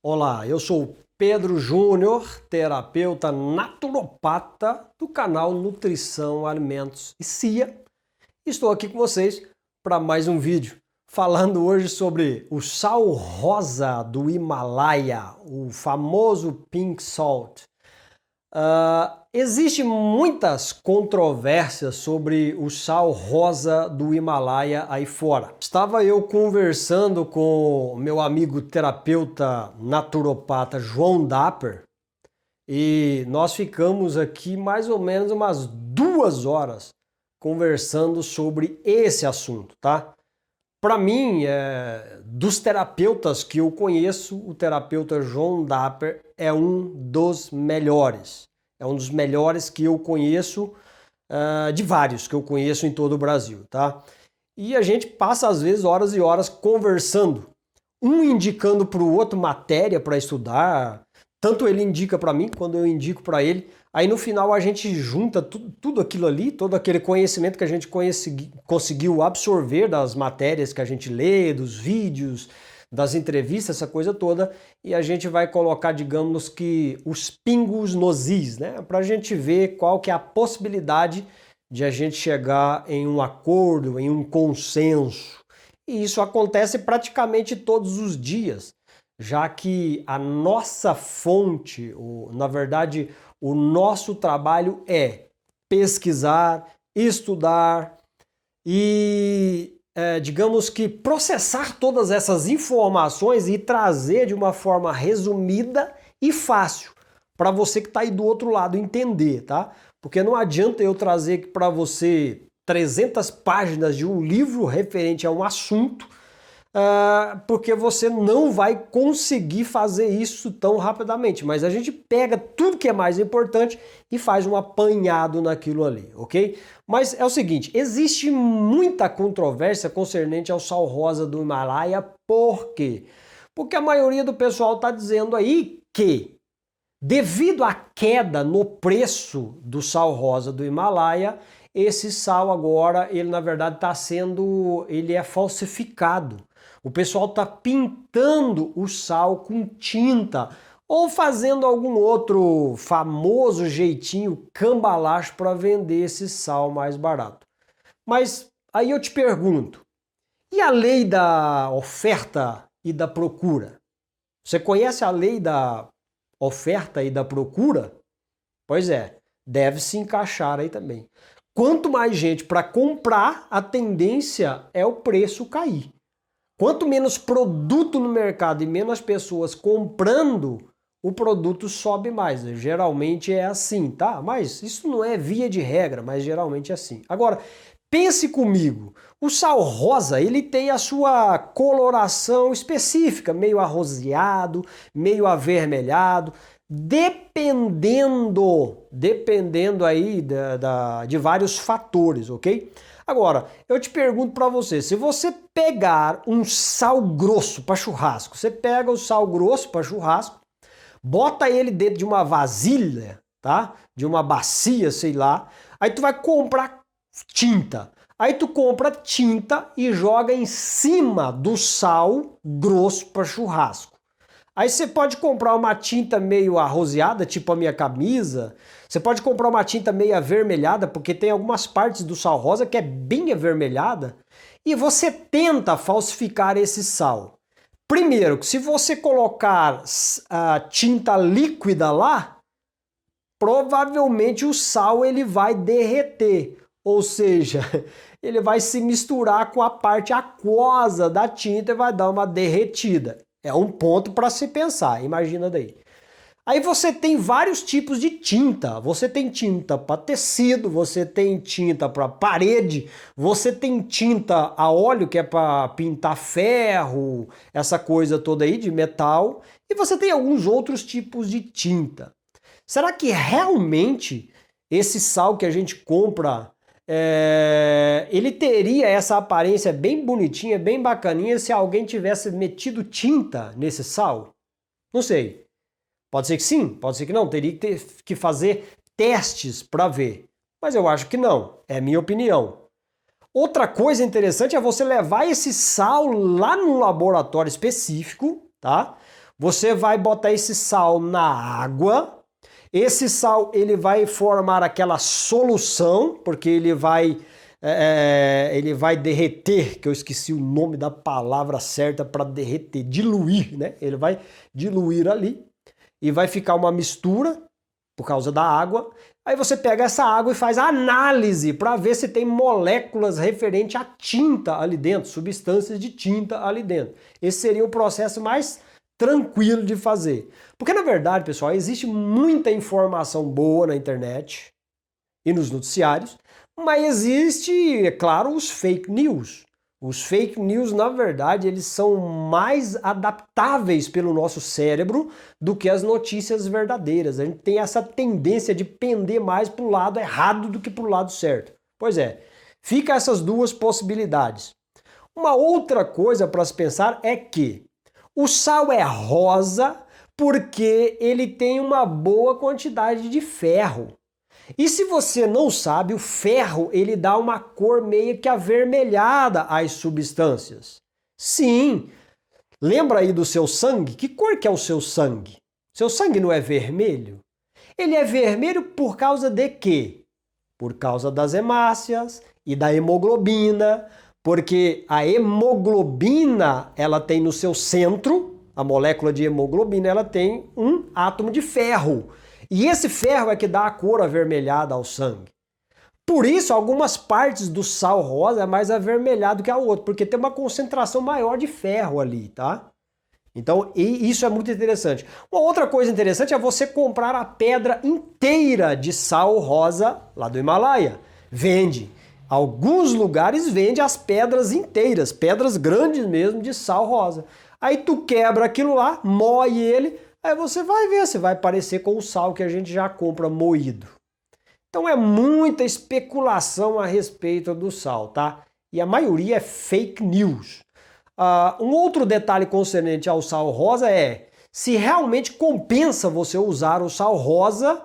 Olá, eu sou o Pedro Júnior, terapeuta naturopata do canal Nutrição, Alimentos e CIA. Estou aqui com vocês para mais um vídeo, falando hoje sobre o sal rosa do Himalaia, o famoso Pink Salt. Existem muitas controvérsias sobre o sal rosa do Himalaia aí fora. Estava eu conversando com meu amigo terapeuta naturopata João Dapper e nós ficamos aqui mais ou menos umas 2 horas conversando sobre esse assunto, tá? Para mim, dos terapeutas que eu conheço, o terapeuta João Dapper é um dos melhores. É um dos melhores que eu conheço, de vários que eu conheço em todo o Brasil, tá? E a gente passa, às vezes, horas e horas conversando, um indicando para o outro matéria para estudar, tanto ele indica para mim, quando eu indico para ele. Aí no final a gente junta tudo aquilo ali, todo aquele conhecimento que a gente conseguiu absorver das matérias que a gente lê, dos vídeos, das entrevistas, essa coisa toda, e a gente vai colocar, digamos que, os pingos nos is, né? Para a gente ver qual que é a possibilidade de a gente chegar em um acordo, em um consenso. E isso acontece praticamente todos os dias, já que a nossa fonte, na verdade, o nosso trabalho é pesquisar, estudar e, digamos que, processar todas essas informações e trazer de uma forma resumida e fácil para você que está aí do outro lado entender, tá? Porque não adianta eu trazer para você 300 páginas de um livro referente a um assunto, porque você não vai conseguir fazer isso tão rapidamente. Mas a gente pega tudo que é mais importante e faz um apanhado naquilo ali, ok? Mas é o seguinte, existe muita controvérsia concernente ao sal rosa do Himalaia. Por quê? Porque a maioria do pessoal está dizendo aí que, devido à queda no preço do sal rosa do Himalaia, esse sal agora, ele na verdade ele é falsificado. O pessoal está pintando o sal com tinta ou fazendo algum outro famoso jeitinho cambalacho para vender esse sal mais barato. Mas aí eu te pergunto, e a lei da oferta e da procura? Você conhece a lei da oferta e da procura? Pois é, deve se encaixar aí também. Quanto mais gente para comprar, a tendência é o preço cair. Quanto menos produto no mercado e menos pessoas comprando, o produto sobe mais. Geralmente é assim, tá? Mas isso não é via de regra, mas geralmente é assim. Agora, pense comigo, o sal rosa, ele tem a sua coloração específica, meio arroseado, meio avermelhado, dependendo aí de vários fatores, ok? Agora, eu te pergunto para você, se você pegar um sal grosso para churrasco, você pega o sal grosso para churrasco, bota ele dentro de uma vasilha, tá? De uma bacia, sei lá, aí tu vai comprar tinta. Aí tu compra tinta e joga em cima do sal grosso para churrasco. Aí você pode comprar uma tinta meio arroseada, tipo a minha camisa. Você pode comprar uma tinta meio avermelhada, porque tem algumas partes do sal rosa que é bem avermelhada. E você tenta falsificar esse sal. Primeiro, que se você colocar a tinta líquida lá, provavelmente o sal ele vai derreter. Ou seja, ele vai se misturar com a parte aquosa da tinta e vai dar uma derretida. É um ponto para se pensar, imagina daí. Aí você tem vários tipos de tinta. Você tem tinta para tecido, você tem tinta para parede, você tem tinta a óleo que é para pintar ferro, essa coisa toda aí de metal, e você tem alguns outros tipos de tinta. Será que realmente esse sal que a gente compra ele teria essa aparência bem bonitinha, bem bacaninha se alguém tivesse metido tinta nesse sal? Não sei. Pode ser que sim, pode ser que não. Teria que fazer testes para ver. Mas eu acho que não. É a minha opinião. Outra coisa interessante é você levar esse sal lá num laboratório específico, tá? Você vai botar esse sal na água. Esse sal ele vai formar aquela solução, porque ele vai derreter, que eu esqueci o nome da palavra certa para derreter, diluir, né? Ele vai diluir ali e vai ficar uma mistura por causa da água. Aí você pega essa água e faz a análise para ver se tem moléculas referentes à tinta ali dentro, substâncias de tinta ali dentro. Esse seria o processo mais tranquilo de fazer. Porque na verdade, pessoal, existe muita informação boa na internet e nos noticiários, mas existe, é claro, os fake news. Os fake news, na verdade, eles são mais adaptáveis pelo nosso cérebro do que as notícias verdadeiras. A gente tem essa tendência de pender mais para o lado errado do que para o lado certo. Pois é, fica essas duas possibilidades. Uma outra coisa para se pensar é que o sal é rosa porque ele tem uma boa quantidade de ferro. E se você não sabe, o ferro ele dá uma cor meio que avermelhada às substâncias. Sim, lembra aí do seu sangue? Que cor que é o seu sangue? Seu sangue não é vermelho? Ele é vermelho por causa de quê? Por causa das hemácias e da hemoglobina, porque a hemoglobina ela tem no seu centro, a molécula de hemoglobina, ela tem um átomo de ferro. E esse ferro é que dá a cor avermelhada ao sangue. Por isso, algumas partes do sal rosa é mais avermelhado que a outra, porque tem uma concentração maior de ferro ali, tá? Então, isso é muito interessante. Uma outra coisa interessante é você comprar a pedra inteira de sal rosa lá do Himalaia. Vende. Alguns lugares vende as pedras inteiras, pedras grandes mesmo de sal rosa. Aí tu quebra aquilo lá, moe ele, aí você vai ver, se vai parecer com o sal que a gente já compra moído. Então é muita especulação a respeito do sal, tá? E a maioria é fake news. Um outro detalhe concernente ao sal rosa é se realmente compensa você usar o sal rosa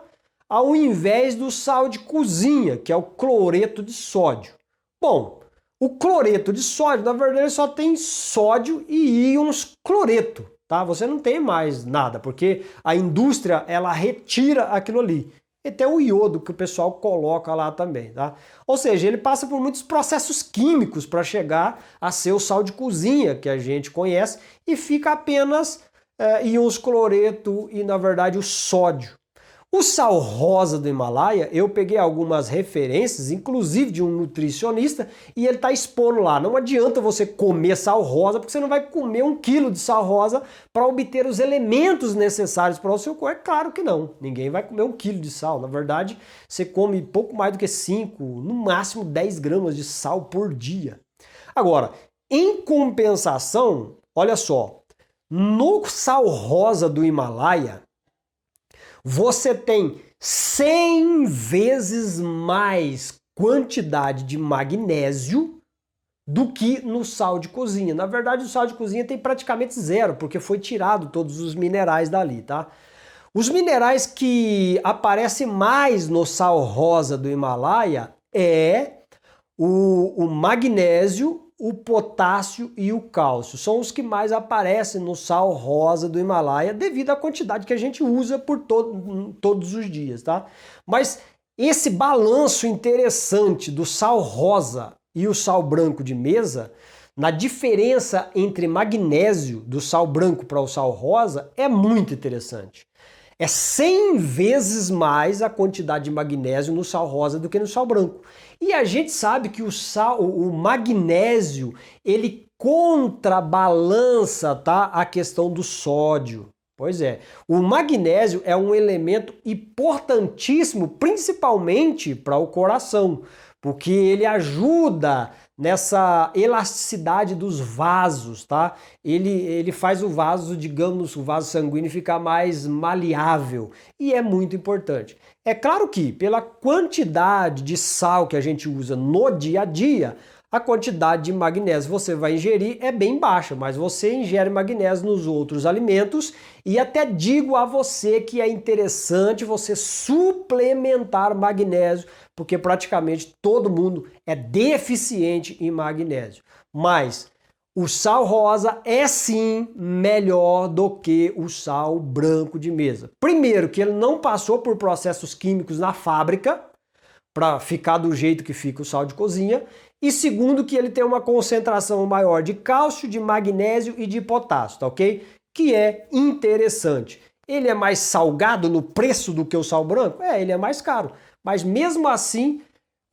ao invés do sal de cozinha, que é o cloreto de sódio. Bom, o cloreto de sódio, na verdade, só tem sódio e íons cloreto. Tá? Você não tem mais nada, porque a indústria ela retira aquilo ali. E tem o iodo que o pessoal coloca lá também. Tá? Ou seja, ele passa por muitos processos químicos para chegar a ser o sal de cozinha que a gente conhece e fica apenas íons cloreto e, na verdade, o sódio. O sal rosa do Himalaia, eu peguei algumas referências, inclusive de um nutricionista, e ele está expondo lá. Não adianta você comer sal rosa, porque você não vai comer 1 quilo de sal rosa para obter os elementos necessários para o seu corpo. É claro que não. Ninguém vai comer 1 quilo de sal. Na verdade, você come pouco mais do que 5, no máximo 10 gramas de sal por dia. Agora, em compensação, olha só, no sal rosa do Himalaia, você tem 100 vezes mais quantidade de magnésio do que no sal de cozinha. Na verdade, o sal de cozinha tem praticamente zero, porque foi tirado todos os minerais dali, tá? Os minerais que aparecem mais no sal rosa do Himalaia é o magnésio, o potássio e o cálcio. São os que mais aparecem no sal rosa do Himalaia devido à quantidade que a gente usa por todos os dias, tá? Mas esse balanço interessante do sal rosa e o sal branco de mesa, na diferença entre magnésio do sal branco para o sal rosa, é muito interessante. É 100 vezes mais a quantidade de magnésio no sal rosa do que no sal branco. E a gente sabe que o magnésio, ele contrabalança, tá, a questão do sódio. Pois é, o magnésio é um elemento importantíssimo, principalmente para o coração, porque ele ajuda nessa elasticidade dos vasos, tá? Ele faz o vaso, digamos, o vaso sanguíneo ficar mais maleável e é muito importante. É claro que pela quantidade de sal que a gente usa no dia a dia, a quantidade de magnésio você vai ingerir é bem baixa, mas você ingere magnésio nos outros alimentos e até digo a você que é interessante você suplementar magnésio, porque praticamente todo mundo é deficiente em magnésio. Mas o sal rosa é sim melhor do que o sal branco de mesa. Primeiro, que ele não passou por processos químicos na fábrica para ficar do jeito que fica o sal de cozinha. E segundo, que ele tem uma concentração maior de cálcio, de magnésio e de potássio, tá ok? Que é interessante. Ele é mais salgado no preço do que o sal branco? É, ele é mais caro. Mas mesmo assim,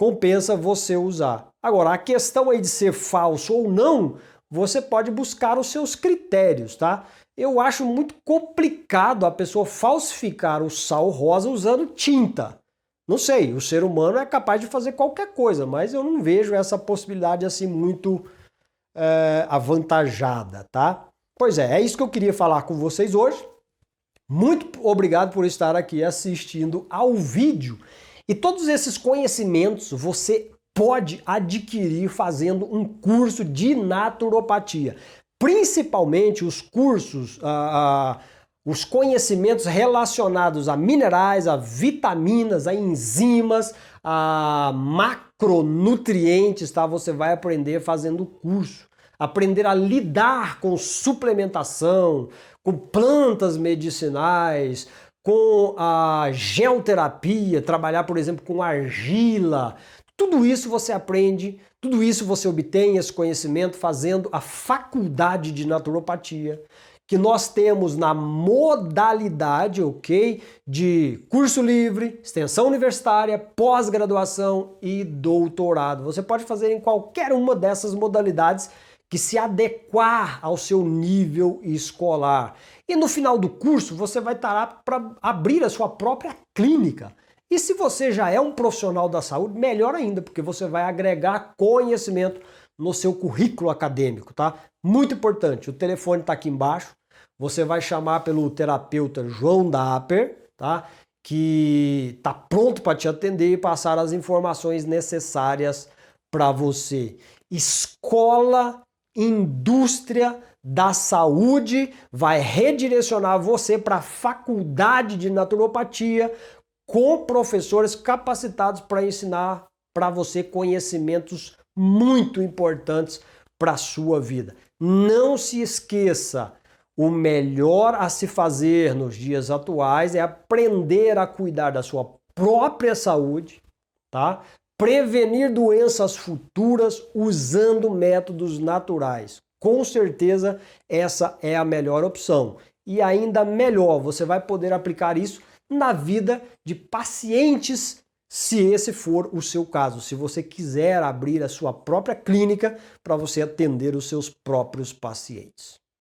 compensa você usar. Agora, a questão aí de ser falso ou não, você pode buscar os seus critérios, tá? Eu acho muito complicado a pessoa falsificar o sal rosa usando tinta. Não sei, o ser humano é capaz de fazer qualquer coisa, mas eu não vejo essa possibilidade assim muito avantajada, tá? Pois é isso que eu queria falar com vocês hoje. Muito obrigado por estar aqui assistindo ao vídeo. E todos esses conhecimentos você pode adquirir fazendo um curso de naturopatia. Principalmente os cursos, os conhecimentos relacionados a minerais, a vitaminas, a enzimas, a macronutrientes, tá? Você vai aprender fazendo o curso. Aprender a lidar com suplementação, com plantas medicinais, com a geoterapia, trabalhar, por exemplo, com argila. Tudo isso você aprende, tudo isso você obtém esse conhecimento fazendo a faculdade de naturopatia, que nós temos na modalidade, ok, de curso livre, extensão universitária, pós-graduação e doutorado. Você pode fazer em qualquer uma dessas modalidades que se adequar ao seu nível escolar. E no final do curso você vai estar lá para abrir a sua própria clínica. E se você já é um profissional da saúde, melhor ainda, porque você vai agregar conhecimento no seu currículo acadêmico, tá? Muito importante, o telefone está aqui embaixo, você vai chamar pelo terapeuta João Dapper, tá? Que está pronto para te atender e passar as informações necessárias para você. Escola Indústria da Saúde vai redirecionar você para a faculdade de naturopatia com professores capacitados para ensinar para você conhecimentos muito importantes para a sua vida. Não se esqueça, o melhor a se fazer nos dias atuais é aprender a cuidar da sua própria saúde, tá? Prevenir doenças futuras usando métodos naturais. Com certeza essa é a melhor opção. E ainda melhor, você vai poder aplicar isso na vida de pacientes, se esse for o seu caso. Se você quiser abrir a sua própria clínica para você atender os seus próprios pacientes.